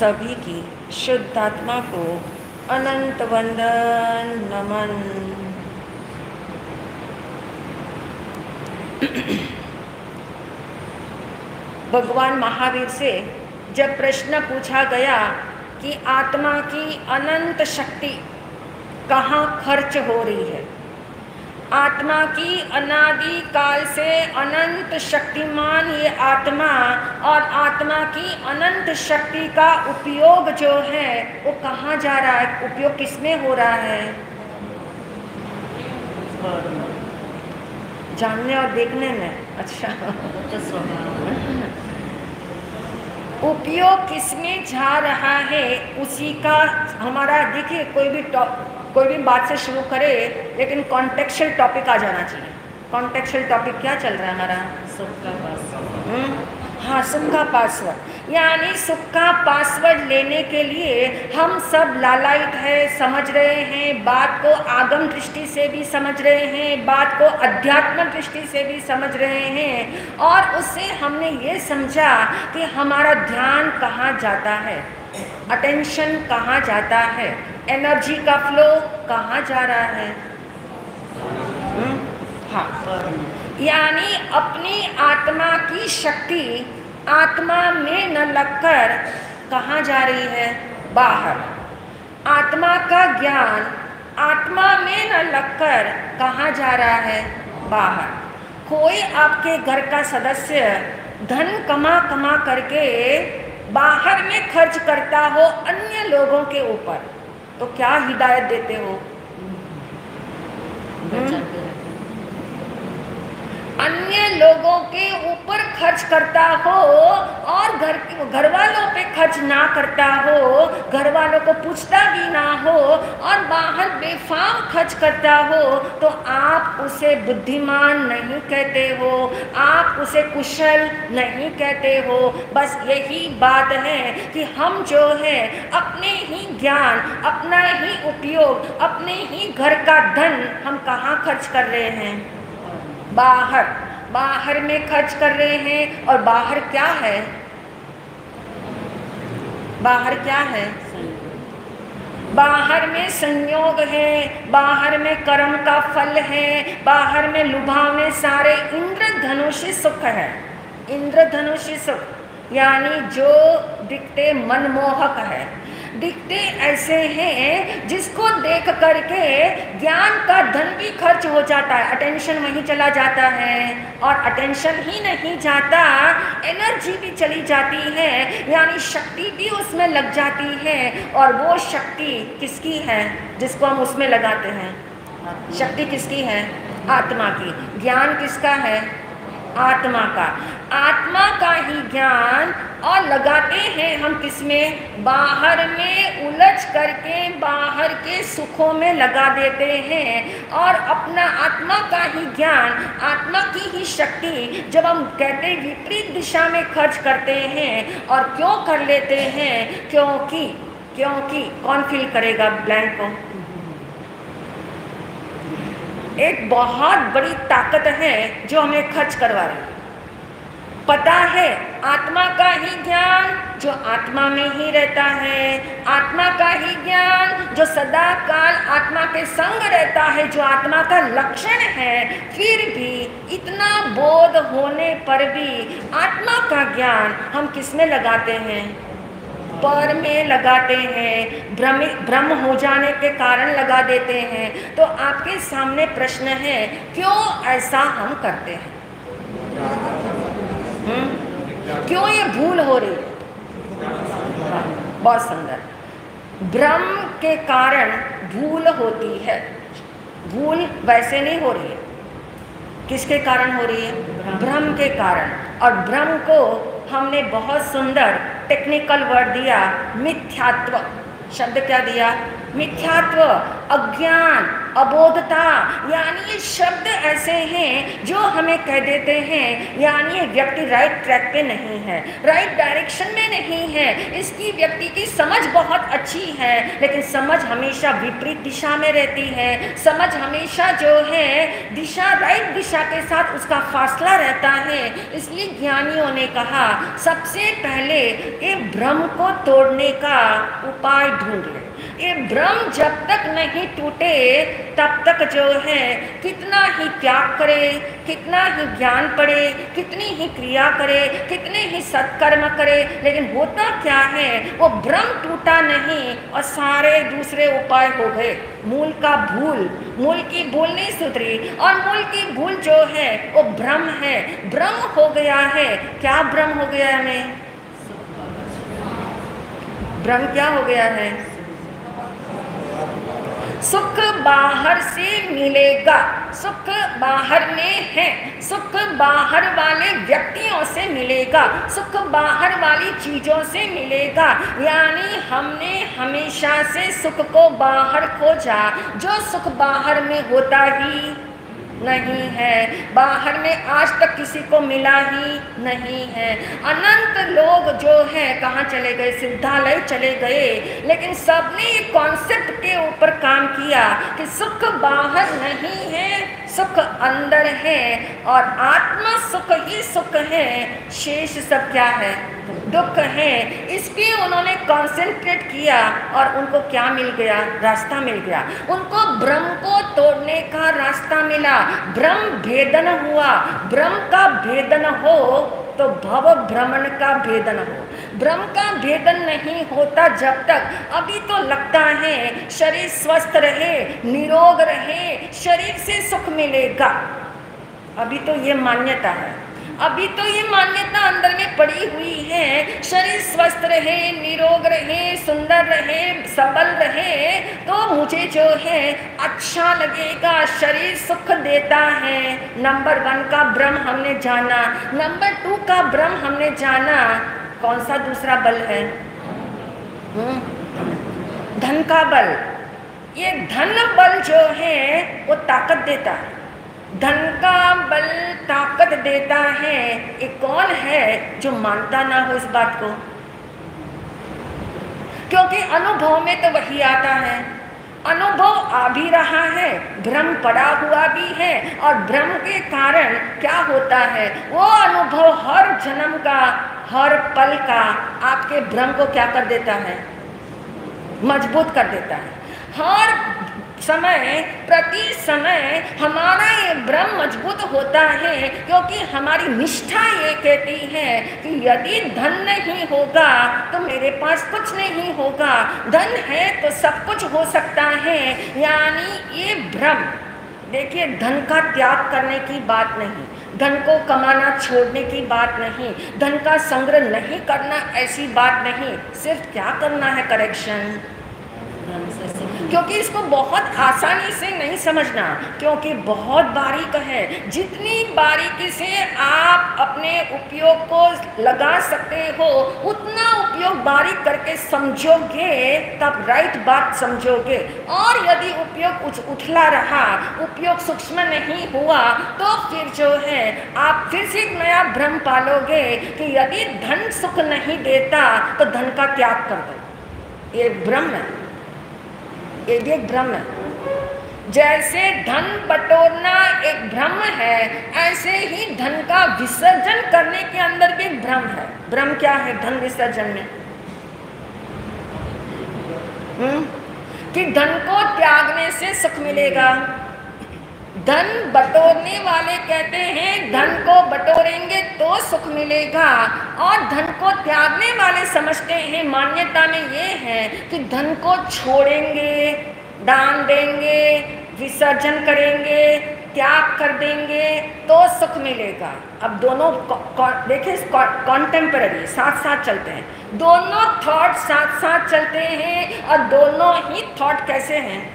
सभी की शुद्ध आत्मा को अनंत वंदन नमन। भगवान महावीर से जब प्रश्न पूछा गया कि आत्मा की अनंत शक्ति कहाँ खर्च हो रही है, आत्मा की अनादि काल से अनंत शक्तिमान ये आत्मा और आत्मा की अनंत शक्ति का उपयोग जो है वो कहाँ जा रहा है, उपयोग किसमें हो रहा है? जानने और देखने में। अच्छा, उपयोग किसमें जा रहा है उसी का हमारा, देखिए कोई भी बात से शुरू करे लेकिन कॉन्टेक्चुअल टॉपिक आ जाना चाहिए। कॉन्टेक्चुअल टॉपिक क्या चल रहा है हमारा? सुख का पासवर्ड। हाँ, सुख का पासवर्ड, यानी सुख का पासवर्ड लेने के लिए हम सब लालायित है, समझ रहे हैं, बात को आगम दृष्टि से भी समझ रहे हैं, बात को अध्यात्म दृष्टि से भी समझ रहे हैं, और उससे हमने ये समझा कि हमारा ध्यान कहाँ जाता है, अटेंशन कहाँ जाता है, एनर्जी का फ्लो कहाँ जा रहा है। हाँ, यानी अपनी आत्मा की शक्ति आत्मा में न लगकर कहाँ जा रही है? बाहर। आत्मा का ज्ञान आत्मा में न लगकर कहाँ जा रहा है? बाहर। कोई आपके घर का सदस्य धन कमा कमा करके बाहर में खर्च करता हो अन्य लोगों के ऊपर, तो क्या हिदायत देते हो? अन्य लोगों के ऊपर खर्च करता हो और घर वालों पे खर्च ना करता हो, घर वालों को पूछता भी ना हो और बाहर बेफाम खर्च करता हो, तो आप उसे बुद्धिमान नहीं कहते हो, आप उसे कुशल नहीं कहते हो। बस यही बात है कि हम जो है अपने ही ज्ञान, अपना ही उपयोग, अपने ही घर का धन हम कहाँ खर्च कर रहे हैं? बाहर में खर्च कर रहे हैं। और बाहर क्या है? बाहर क्या है? बाहर में संयोग है, बाहर में कर्म का फल है, बाहर में लुभावने सारे इंद्रधनुषी सुख है। इंद्रधनुषी सुख यानी जो दिखते मनमोहक है, दिखते ऐसे हैं जिसको देख करके ज्ञान का धन भी खर्च हो जाता है, अटेंशन वहीं चला जाता है, और अटेंशन ही नहीं जाता, एनर्जी भी चली जाती है, यानी शक्ति भी उसमें लग जाती है। और वो शक्ति किसकी है जिसको हम उसमें लगाते हैं? शक्ति किसकी है? आत्मा की। ज्ञान किसका है? आत्मा का। आत्मा का ही ज्ञान और लगाते हैं हम किसमें? बाहर में उलझ करके बाहर के सुखों में लगा देते हैं। और अपना आत्मा का ही ज्ञान, आत्मा की ही शक्ति जब हम कहते हैं विपरीत दिशा में खर्च करते हैं, और क्यों कर लेते हैं? क्योंकि कौन फिल करेगा ब्लैंक को? एक बहुत बड़ी ताकत है जो हमें खर्च करवा रही है। पता है आत्मा का ही ज्ञान जो आत्मा में ही रहता है, आत्मा का ही ज्ञान जो सदा काल आत्मा के संग रहता है, जो आत्मा का लक्षण है, फिर भी इतना बोध होने पर भी आत्मा का ज्ञान हम किस में लगाते हैं? पर में लगाते हैं, भ्रम हो जाने के कारण लगा देते हैं। तो आपके सामने प्रश्न है, क्यों ऐसा हम करते हैं? क्यों ये भूल हो रही है? बहुत सुंदर। भ्रम के कारण भूल होती है। भूल वैसे नहीं हो रही है, किसके कारण हो रही है? भ्रम के कारण। और भ्रम को हमने बहुत सुंदर टेक्निकल वर्ड दिया, मिथ्यात्व। शब्द क्या दिया? मिथ्यात्व, अज्ञान। अबोधता, यानी ये शब्द ऐसे हैं जो हमें कह देते हैं यानी ये व्यक्ति राइट ट्रैक पे नहीं है, राइट डायरेक्शन में नहीं है, इसकी व्यक्ति की समझ बहुत अच्छी है लेकिन समझ हमेशा विपरीत दिशा में रहती है, समझ हमेशा जो है दिशा राइट दिशा के साथ उसका फासला रहता है। इसलिए ज्ञानियों ने कहा सबसे पहले ये भ्रम को तोड़ने का उपाय ढूंढ ले। ये भ्रम जब तक नहीं टूटे तब तक जो है कितना ही त्याग करे, कितना ही ज्ञान पढ़े, कितनी ही क्रिया करे, कितने ही सत्कर्म करे, लेकिन होता क्या है वो भ्रम टूटा नहीं और सारे दूसरे उपाय हो गए। मूल का भूल, मूल की भूल नहीं सुधरी और मूल की भूल जो है वो भ्रम है, भ्रम हो गया है। क्या भ्रम हो गया है हमें? भ्रम क्या हो गया है? सुख बाहर से मिलेगा, सुख बाहर में है, सुख बाहर वाले व्यक्तियों से मिलेगा, सुख बाहर वाली चीजों से मिलेगा। यानी हमने हमेशा से सुख को बाहर खोजा, जो सुख बाहर में होता ही नहीं है, बाहर में आज तक किसी को मिला ही नहीं है। अनंत लोग जो है कहाँ चले गए? सिद्धालय चले गए, लेकिन सबने ये कॉन्सेप्ट के ऊपर काम किया कि सुख बाहर नहीं है, सुख अंदर है और आत्मा सुख ही सुख है, शेष सब क्या है? दुख है। इस पे उन्होंने कॉन्सेंट्रेट किया और उनको क्या मिल गया? रास्ता मिल गया। उनको भ्रम को तोड़ने का रास्ता मिला, भ्रम भेदन हुआ। भ्रम का भेदन हो तो भव भ्रमण का भेदन हो। भ्रम का भेदन नहीं होता जब तक, अभी तो लगता है शरीर स्वस्थ रहे, निरोग रहे, शरीर से सुख मिलेगा, अभी तो ये मान्यता है, अभी तो ये मान्यता अंदर में पड़ी हुई है। शरीर स्वस्थ रहे, निरोग रहे, सुंदर रहे, सबल रहे तो मुझे जो है अच्छा लगेगा, शरीर सुख देता है। नंबर 1 का भ्रम हमने जाना, नंबर 2 का भ्रम हमने जाना। कौन सा दूसरा बल है? धन का बल। ये धन बल जो है वो ताकत देता है, धन का बल ताकत देता है। ये कौन है जो मानता ना हो इस बात को? क्योंकि अनुभव में तो वही आता है, अनुभव आ भी रहा है, भ्रम पड़ा हुआ भी है और भ्रम के कारण क्या होता है वो अनुभव हर जन्म का, हर पल का आपके भ्रम को क्या कर देता है? मजबूत कर देता है। हर समय, प्रति समय हमारा ये भ्रम मजबूत होता है क्योंकि हमारी निष्ठा ये कहती है कि यदि धन नहीं होगा तो मेरे पास कुछ नहीं होगा, धन है तो सब कुछ हो सकता है। यानी ये भ्रम, देखिए धन का त्याग करने की बात नहीं, धन को कमाना छोड़ने की बात नहीं, धन का संग्रह नहीं करना ऐसी बात नहीं, सिर्फ क्या करना है? करेक्शन। क्योंकि इसको बहुत आसानी से नहीं समझना, क्योंकि बहुत बारीक है। जितनी बारीकी से आप अपने उपयोग को लगा सकते हो उतना उपयोग बारीक करके समझोगे तब राइट बात समझोगे। और यदि उपयोग उछला रहा, उपयोग सूक्ष्म नहीं हुआ तो फिर जो है आप फिर से एक नया भ्रम पालोगे कि यदि धन सुख नहीं देता तो धन का त्याग कर दो। ये भ्रम है, ये भी एक भ्रम है। जैसे धन बटोरना एक भ्रम है, ऐसे ही धन का विसर्जन करने के अंदर भी एक भ्रम है। भ्रम क्या है धन विसर्जन में? कि धन को त्यागने से सुख मिलेगा। धन बटोरने वाले कहते हैं धन को बटोरेंगे तो सुख मिलेगा, और धन को त्यागने वाले समझते हैं, मान्यता में ये है कि धन को छोड़ेंगे, दान देंगे, विसर्जन करेंगे, त्याग कर देंगे तो सुख मिलेगा। अब दोनों देखिए कॉन्टेम्पररी साथ साथ चलते हैं, दोनों थॉट साथ साथ चलते हैं और दोनों ही थॉट कैसे हैं?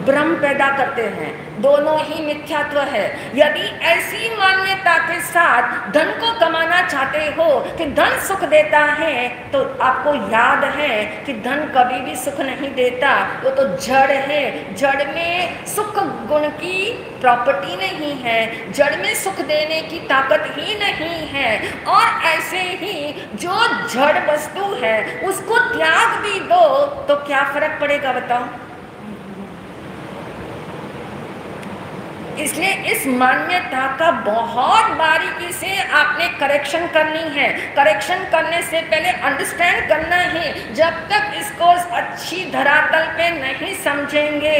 भ्रम पैदा करते हैं, दोनों ही मिथ्यात्व है। यदि ऐसी मान्यता के साथ धन को कमाना चाहते हो कि धन सुख देता है, तो आपको याद है कि धन कभी भी सुख नहीं देता, वो तो जड़ है। जड़ में सुख गुण की प्रॉपर्टी नहीं है, जड़ में सुख देने की ताकत ही नहीं है। और ऐसे ही जो जड़ वस्तु है उसको त्याग भी दो तो क्या फर्क पड़ेगा बताओ। इसलिए इस मान्यता का बहुत बारीकी से आपने करेक्शन करनी है। करेक्शन करने से पहले अंडरस्टैंड करना है। जब तक इसको अच्छी धरातल पे नहीं समझेंगे,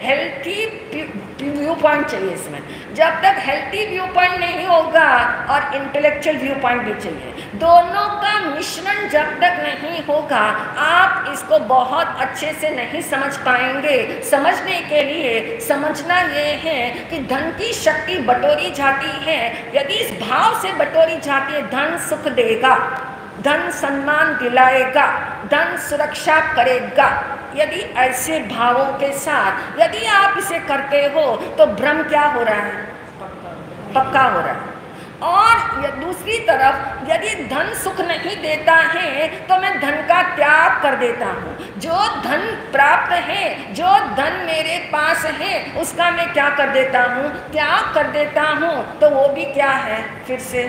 हेल्थी व्यू पॉइंट चाहिए इसमें। जब तक हेल्थी व्यू पॉइंट नहीं होगा और इंटेलेक्चुअल व्यू पॉइंट भी चाहिए, दोनों का मिश्रण जब तक नहीं होगा आप इसको बहुत अच्छे से नहीं समझ पाएंगे। समझने के लिए समझना ये है कि धन की शक्ति बटोरी जाती है। यदि इस भाव से बटोरी जाती है, धन सुख देगा, धन सम्मान दिलाएगा, धन सुरक्षा करेगा। यदि ऐसे भावों के साथ यदि आप इसे करते हो तो भ्रम क्या हो रहा है? पक्का हो रहा है। और दूसरी तरफ यदि धन सुख नहीं देता है तो मैं धन का त्याग कर देता हूँ। जो धन प्राप्त है, जो धन मेरे पास है, उसका मैं क्या कर देता हूँ? त्याग कर देता हूँ। तो वो भी क्या है? फिर से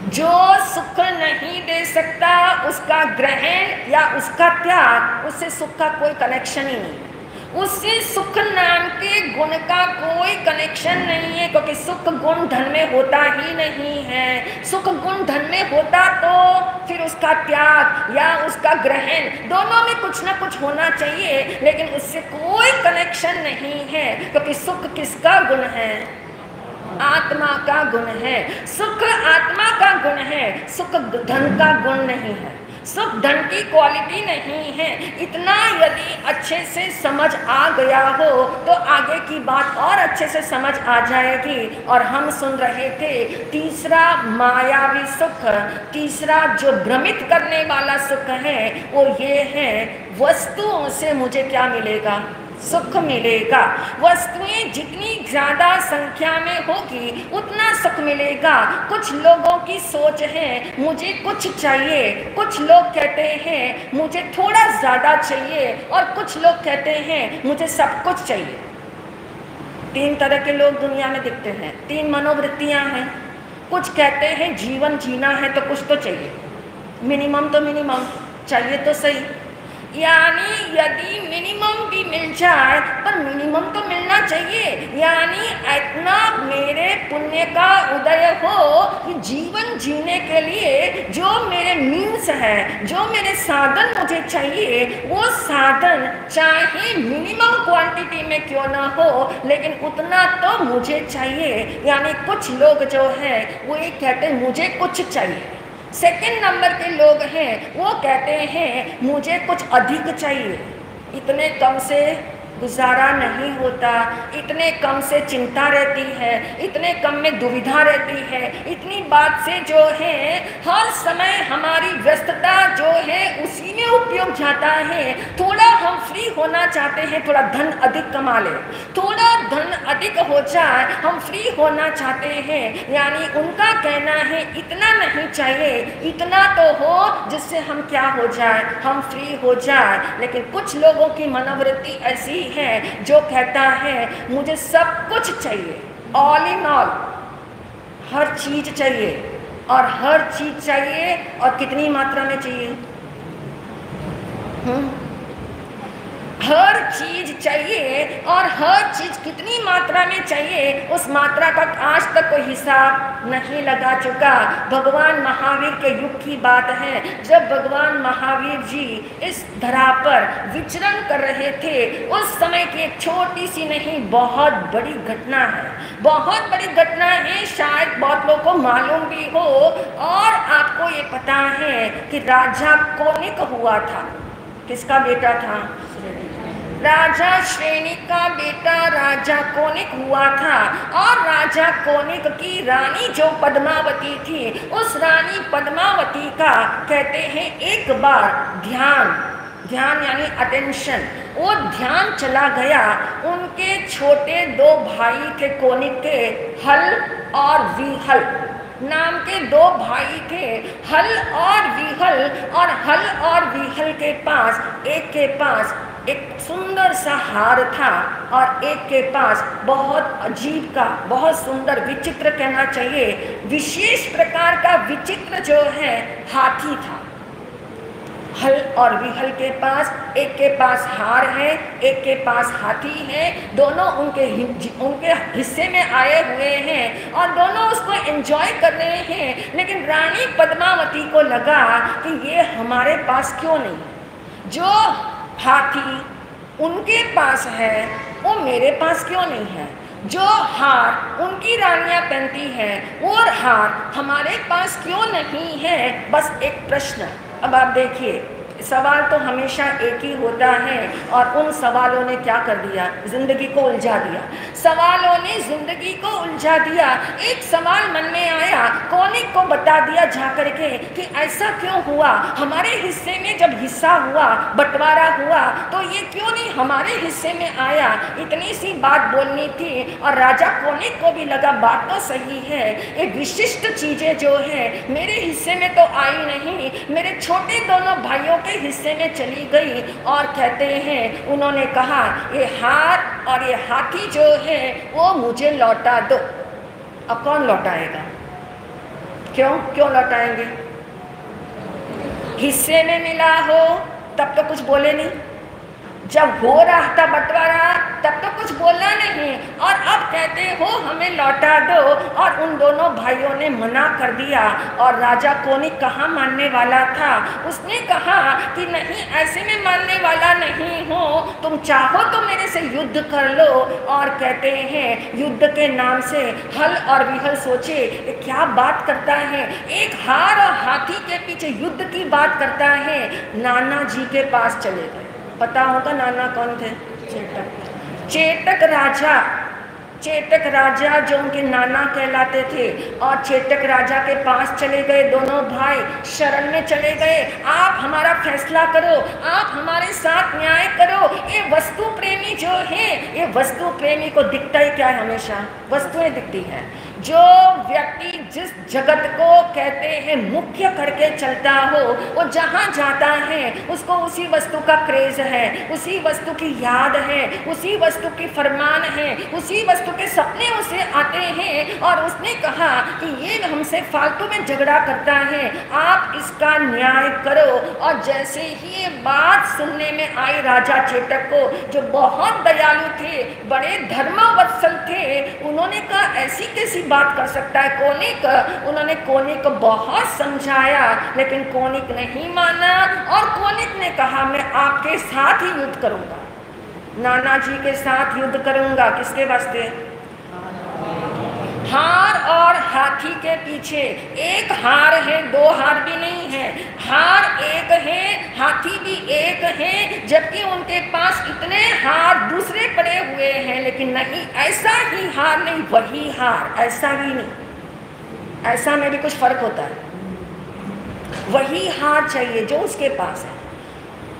जो सुख नहीं दे सकता उसका ग्रहण या उसका त्याग, उससे सुख का कोई कनेक्शन ही नहीं है। उससे सुख नाम के गुण का कोई कनेक्शन नहीं है, क्योंकि सुख गुण धन में होता ही नहीं है। सुख गुण धन में होता तो फिर उसका त्याग या उसका ग्रहण, दोनों में कुछ ना कुछ होना चाहिए, लेकिन उससे कोई कनेक्शन नहीं है। क्योंकि सुख किसका गुण है? आत्मा का गुण है। सुख आत्मा का गुण है, सुख धन का गुण नहीं है, सुख धन की क्वालिटी नहीं है। इतना यदि अच्छे से समझ आ गया हो तो आगे की बात और अच्छे से समझ आ जाएगी। और हम सुन रहे थे तीसरा मायावी सुख, तीसरा जो भ्रमित करने वाला सुख है वो ये है, वस्तुओं से मुझे क्या मिलेगा? सुख मिलेगा। वस्तुएं जितनी ज्यादा संख्या में होगी उतना सुख मिलेगा। कुछ लोगों की सोच है मुझे कुछ चाहिए, कुछ लोग कहते हैं मुझे थोड़ा ज्यादा चाहिए, और कुछ लोग कहते हैं मुझे सब कुछ चाहिए। तीन तरह के लोग दुनिया में दिखते हैं, तीन मनोवृत्तियां हैं। कुछ कहते हैं जीवन जीना है तो कुछ तो चाहिए, मिनिमम तो मिनिमम चाहिए तो सही। यानी यदि मिनिमम भी मिल जाए पर मिनिमम तो मिलना चाहिए। यानी इतना मेरे पुण्य का उदय हो कि जीवन जीने के लिए जो मेरे मीन्स है, जो मेरे साधन मुझे चाहिए, वो साधन चाहे मिनिमम क्वांटिटी में क्यों ना हो, लेकिन उतना तो मुझे चाहिए। यानी कुछ लोग जो है वो ये कहते हैं मुझे कुछ चाहिए। सेकंड नंबर के लोग हैं वो कहते हैं मुझे कुछ अधिक चाहिए, इतने कम से गुजारा नहीं होता, इतने कम से चिंता रहती है, इतने कम में दुविधा रहती है, इतनी बात से जो है हर समय हमारी व्यस्तता जो है उसी में उपयोग जाता है। थोड़ा हम फ्री होना चाहते हैं, थोड़ा धन अधिक कमा ले, थोड़ा धन अधिक हो जाए, हम फ्री होना चाहते हैं। यानी उनका कहना है इतना नहीं चाहिए, इतना तो हो जिससे हम क्या हो जाए, हम फ्री हो जाए। लेकिन कुछ लोगों की मनोवृत्ति ऐसी है जो कहता है मुझे सब कुछ चाहिए, ऑल इन ऑल, हर चीज चाहिए। और हर चीज चाहिए और कितनी मात्रा में चाहिए? हर चीज चाहिए और हर चीज कितनी मात्रा में चाहिए, उस मात्रा का आज तक कोई हिसाब नहीं लगा चुका। भगवान महावीर के युग की बात है, जब भगवान महावीर जी इस धरा पर विचरण कर रहे थे, उस समय की एक छोटी सी नहीं बहुत बड़ी घटना है, बहुत बड़ी घटना है, शायद बहुत लोगों को मालूम भी हो। और आपको ये पता है कि राजा कोनिक हुआ था। किसका बेटा था? राजा श्रेणी का बेटा राजा कोनिक हुआ था। और राजा कोनिक की रानी जो पद्मावती थी, उस रानी पद्मावती का कहते हैं एक बार ध्यान ध्यान यानी अटेंशन, वो ध्यान चला गया उनके छोटे दो भाई थे कोनिक के, हल और विहल नाम के दो भाई थे, हल और विहल। और हल और विहल के पास, एक के पास एक सुंदर सा हार था और एक के पास बहुत अजीब का, बहुत सुंदर, विचित्र कहना चाहिए, विशेष प्रकार का विचित्र जो है हाथी था। हल और विहल के पास, एक के पास हार है, एक के पास हाथी है, दोनों उनके हिस्से में आए हुए हैं और दोनों उसको एंजॉय कर रहे हैं। लेकिन रानी पद्मावती को लगा कि ये हमारे पास क्यों नहीं, जो हाथी उनके पास है वो मेरे पास क्यों नहीं है, जो हार उनकी रानियां पहनती हैं वो हार हमारे पास क्यों नहीं है। बस एक प्रश्न। अब आप देखिए, सवाल तो हमेशा एक ही होता है और उन सवालों ने क्या कर दिया, जिंदगी को उलझा दिया। सवालों ने जिंदगी को उलझा दिया। एक सवाल मन में आया, कोनिक को बता दिया जा करके कि ऐसा क्यों हुआ, हमारे हिस्से में जब हिस्सा हुआ, बंटवारा हुआ, तो ये क्यों नहीं हमारे हिस्से में आया। इतनी सी बात बोलनी थी और राजा कोनिक को भी लगा बात तो सही है, ये विशिष्ट चीजें जो है मेरे हिस्से में तो आई नहीं, मेरे छोटे दोनों भाइयों के हिस्से में चली गई। और कहते हैं, उन्होंने कहा ये हार और ये हाथी जो है वो मुझे लौटा दो। अब कौन लौटाएगा, क्यों लौटाएंगे, हिस्से में मिला हो तब तो कुछ बोले नहीं, जब हो रहा था बंटवारा तब तो कुछ बोला नहीं, और अब कहते हो हमें लौटा दो। और उन दोनों भाइयों ने मना कर दिया। और राजा कोनिक कहाँ मानने वाला था, उसने कहा कि नहीं, ऐसे में मानने वाला नहीं हो, तुम चाहो तो मेरे से युद्ध कर लो। और कहते हैं युद्ध के नाम से हल और विहल सोचे क्या बात करता है, एक हार और हाथी के पीछे युद्ध की बात करता है। नाना जी के पास चले गए। पता होगा नाना कौन थे, चेतक राजा। चेतक राजा जो उनके नाना कहलाते थे, और चेतक राजा के पास चले गए दोनों भाई, शरण में चले गए। आप हमारा फैसला करो, आप हमारे साथ न्याय करो। ये वस्तु प्रेमी जो है, ये वस्तु प्रेमी को दिखता ही क्या है, हमेशा वस्तुएं दिखती हैं। जो व्यक्ति जिस जगत को कहते हैं मुख्य करके चलता हो, वो जहाँ जाता है उसको उसी वस्तु का क्रेज है, उसी वस्तु की याद है, उसी वस्तु की फरमान है, उसी वस्तु के सपने उसे आते हैं। और उसने कहा कि ये हमसे फालतू में झगड़ा करता है, आप इसका न्याय करो। और जैसे ही ये बात सुनने में आई राजा चेतक को, जो बहुत दयालु थे, बड़े धर्मवत्सल थे, उन्होंने कहा ऐसी कैसी बात कर सकता है कोनिक। उन्होंने कोनिक को बहुत समझाया, लेकिन कोनिक नहीं माना। और कोनिक ने कहा मैं आपके साथ ही युद्ध करूंगा, नाना जी के साथ युद्ध करूंगा। किसके वास्ते, हार और हाथी के पीछे। एक हार है, दो हार भी नहीं है, हार एक है, हाथी भी एक है, जबकि उनके पास इतने हार दूसरे पड़े हुए हैं। लेकिन नहीं, ऐसा ही हार नहीं, वही हार, ऐसा ही नहीं, ऐसा में भी कुछ फर्क होता है। वही हार चाहिए जो उसके पास है,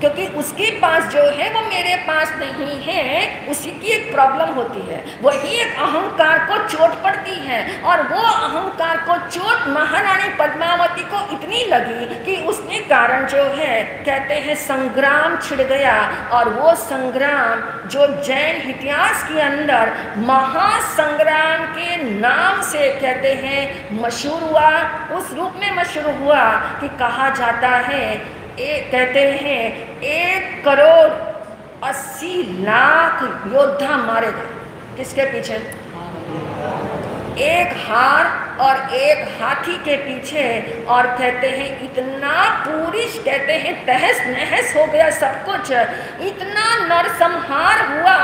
क्योंकि उसके पास जो है वो मेरे पास नहीं है, उसी की एक प्रॉब्लम होती है, वही एक अहंकार को चोट पड़ती है। और वो अहंकार को चोट महारानी पद्मावती को इतनी लगी कि उसने कारण जो है कहते हैं संग्राम छिड़ गया। और वो संग्राम जो जैन इतिहास के अंदर महासंग्राम के नाम से कहते हैं मशहूर हुआ, उस रूप में मशहूर हुआ कि कहा जाता है कहते हैं 1,80,00,000 योद्धा मारे गए। किसके पीछे, एक हार और एक हाथी के पीछे। और कहते हैं इतना पूरिश, कहते हैं तहस नहस हो गया सब कुछ, इतना नरसंहार हुआ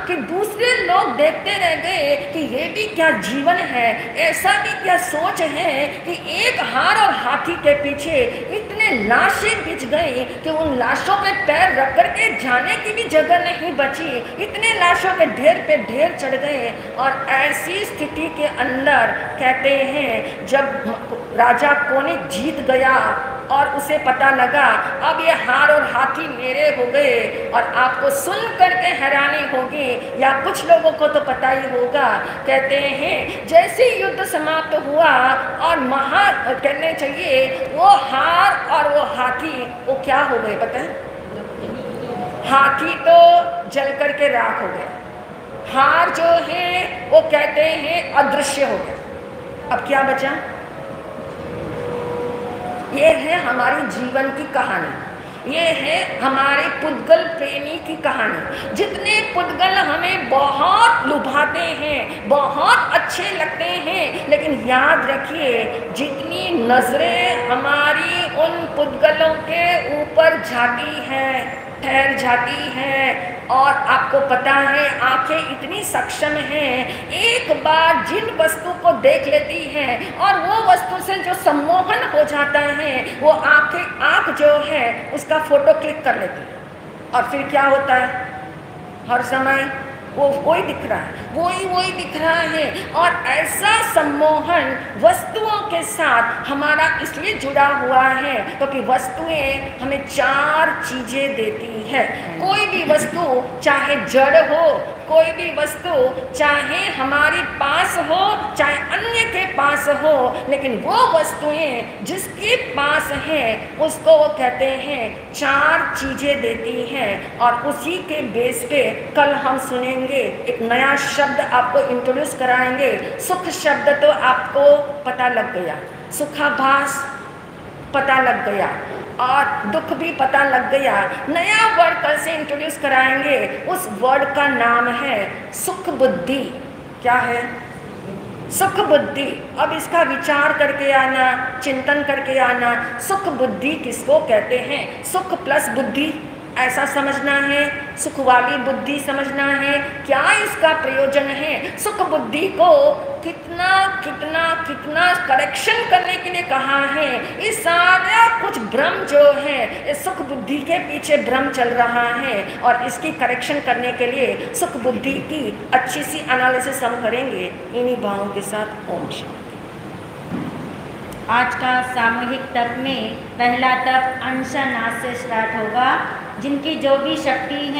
कि दूसरे लोग देखते रह गए कि ये भी क्या जीवन है, ऐसा भी क्या सोच है कि एक हार और हाथी के पीछे इतने लाशें बिछ गई कि उन लाशों पे पैर रख करके जाने की भी जगह नहीं बची, इतने लाशों के ढेर पे ढेर चढ़ गए। और ऐसी स्थिति के अंदर कहते हैं जब राजा कोनिक जीत गया और उसे पता लगा अब ये हार और हाथी मेरे हो गए, और आपको सुन करके हैरानी होगी या कुछ लोगों को तो पता ही होगा। कहते हैं जैसे युद्ध समाप्त हुआ और कहने चाहिए वो हार और वो हाथी वो क्या हो गए पता है? हाथी तो जल करके राख हो गए, हार जो है वो कहते हैं अदृश्य हो गए। अब क्या बचा? ये है हमारी जीवन की कहानी, ये है हमारे पुद्गल प्रेमी की कहानी। जितने पुद्गल हमें बहुत लुभाते हैं, बहुत अच्छे लगते हैं, लेकिन याद रखिए जितनी नजरें हमारी उन पुद्गलों के ऊपर जाती है, ठहर जाती है, और आपको पता है आंखें इतनी सक्षम हैं, एक बार जिन वस्तु को देख लेती हैं और वो वस्तु से जो सम्मोहन हो जाता है, वो आंख जो है उसका फोटो क्लिक कर लेती है, और फिर क्या होता है? हर समय वो वही दिख रहा है, वही दिख रहा है। और ऐसा सम्मोहन वस्तुओं के साथ हमारा इसलिए जुड़ा हुआ है क्योंकि वस्तुएं हमें 4 चीजें देती है। कोई भी वस्तु चाहे जड़ हो, कोई भी वस्तु चाहे हमारे पास हो चाहे अन्य के पास हो, लेकिन वो वस्तुएं जिसके पास है उसको वो कहते हैं 4 चीजें देती हैं। और उसी के बेस पे कल हम सुनेंगे एक नया शब्द, आपको इंट्रोड्यूस कराएंगे। सुख शब्द तो आपको पता लग गया, सुखाभास पता लग गया, और दुख भी पता लग गया। नया वर्ड कल से इंट्रोड्यूस कराएंगे, उस वर्ड का नाम है सुख बुद्धि। क्या है? सुख बुद्धि। अब इसका विचार करके आना, चिंतन करके आना, सुख बुद्धि किसको कहते हैं? सुख प्लस बुद्धि ऐसा समझना है, सुख वाली बुद्धि समझना है। क्या इसका प्रयोजन है? सुख बुद्धि को कितना कितना कितना करेक्शन करने के लिए कहा है। ये सारा कुछ भ्रम जो है, इस सुख बुद्धि के पीछे भ्रम चल रहा है, और इसकी करेक्शन करने के लिए सुख बुद्धि की अच्छी सी एनालिसिस हम करेंगे इन्हीं भावों के साथ। ओम शांति। आज का सामूहिक तप में पहला तप अंश नाद से स्टार्ट होगा। जिनकी जो भी शक्ति है